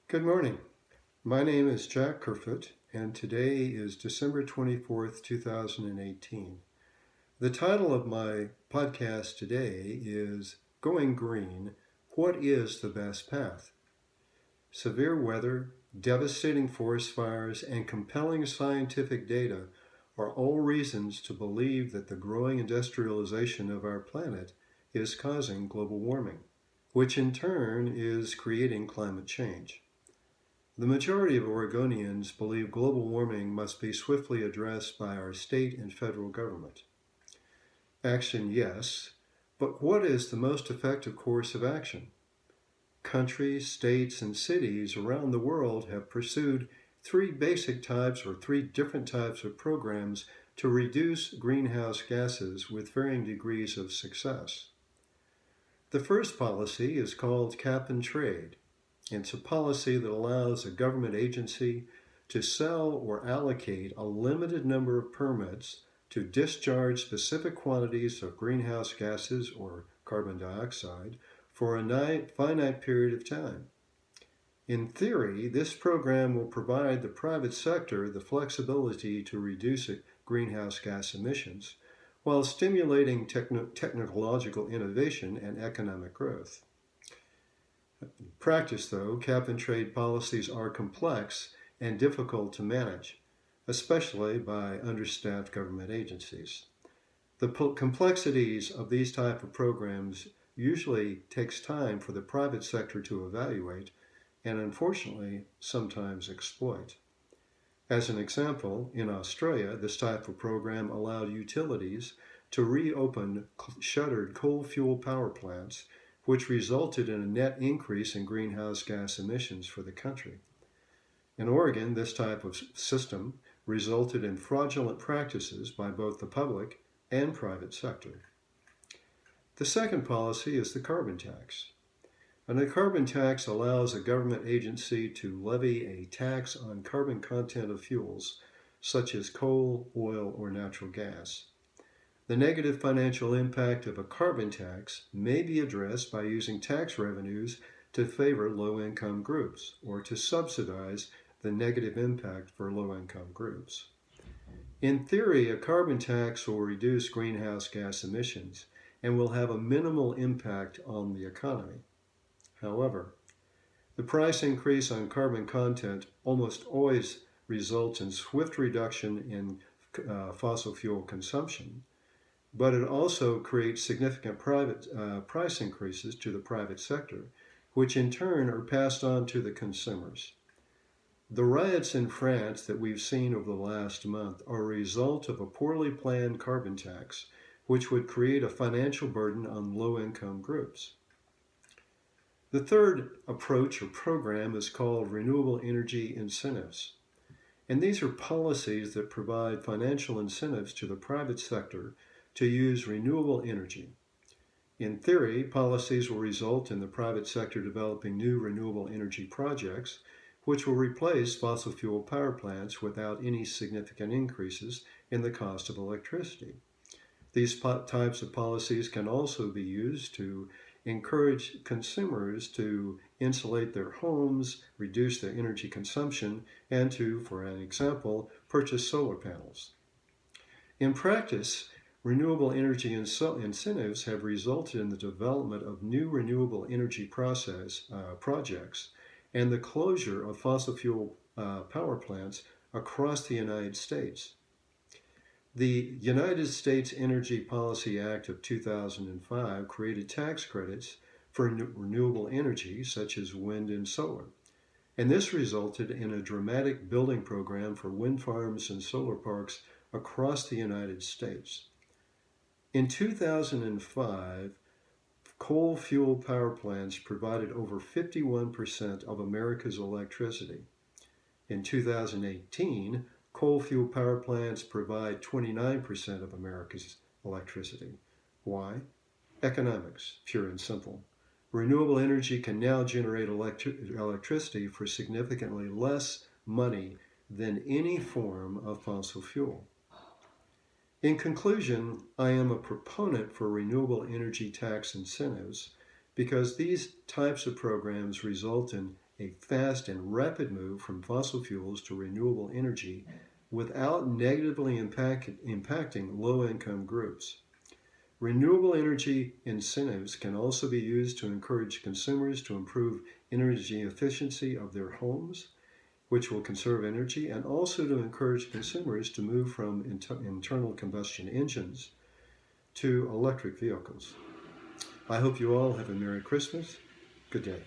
Good morning. My name is Jack Kerfoot, and today is December 24th, 2018. The title of my podcast today is Going Green, What is the Best Path? Severe weather, devastating forest fires, and compelling scientific data are all reasons to believe that the growing industrialization of our planet is causing global warming, which in turn is creating climate change. The majority of Oregonians believe global warming must be swiftly addressed by our state and federal government. Action, yes, but what is the most effective course of action? Countries, states, and cities around the world have pursued three different types of programs to reduce greenhouse gases with varying degrees of success. The first policy is called cap and trade. It's a policy that allows a government agency to sell or allocate a limited number of permits to discharge specific quantities of greenhouse gases or carbon dioxide for a finite period of time. In theory, this program will provide the private sector the flexibility to reduce greenhouse gas emissions while stimulating technological innovation and economic growth. In practice, though, cap and trade policies are complex and difficult to manage, especially by understaffed government agencies. The complexities of these type of programs usually takes time for the private sector to evaluate and, unfortunately, sometimes exploit. As an example, in Australia, this type of program allowed utilities to reopen shuttered coal fuel power plants, which resulted in a net increase in greenhouse gas emissions for the country. In Oregon, this type of system resulted in fraudulent practices by both the public and private sector. The second policy is the carbon tax. And the carbon tax allows a government agency to levy a tax on carbon content of fuels, such as coal, oil, or natural gas. The negative financial impact of a carbon tax may be addressed by using tax revenues to favor low-income groups or to subsidize the negative impact for low-income groups. In theory, a carbon tax will reduce greenhouse gas emissions and will have a minimal impact on the economy. However, the price increase on carbon content almost always results in swift reduction in fossil fuel consumption, but it also creates significant price increases to the private sector, which in turn are passed on to the consumers. The riots in France that we've seen over the last month are a result of a poorly planned carbon tax, which would create a financial burden on low-income groups. The third approach or program is called renewable energy incentives. And these are policies that provide financial incentives to the private sector to use renewable energy. In theory, policies will result in the private sector developing new renewable energy projects, which will replace fossil fuel power plants without any significant increases in the cost of electricity. These types of policies can also be used to encourage consumers to insulate their homes, reduce their energy consumption, and to, for an example, purchase solar panels. In practice, renewable energy incentives have resulted in the development of new renewable energy projects and the closure of fossil fuel power plants across the United States. The United States Energy Policy Act of 2005 created tax credits for renewable energy such as wind and solar, and this resulted in a dramatic building program for wind farms and solar parks across the United States. In 2005, coal fuel power plants provided over 51% of America's electricity. In 2018, coal fuel power plants provide 29% of America's electricity. Why? Economics, pure and simple. Renewable energy can now generate electricity for significantly less money than any form of fossil fuel. In conclusion, I am a proponent for renewable energy tax incentives because these types of programs result in a fast and rapid move from fossil fuels to renewable energy without negatively impacting low-income groups. Renewable energy incentives can also be used to encourage consumers to improve energy efficiency of their homes, which will conserve energy, and also to encourage consumers to move from internal combustion engines to electric vehicles. I hope you all have a Merry Christmas. Good day.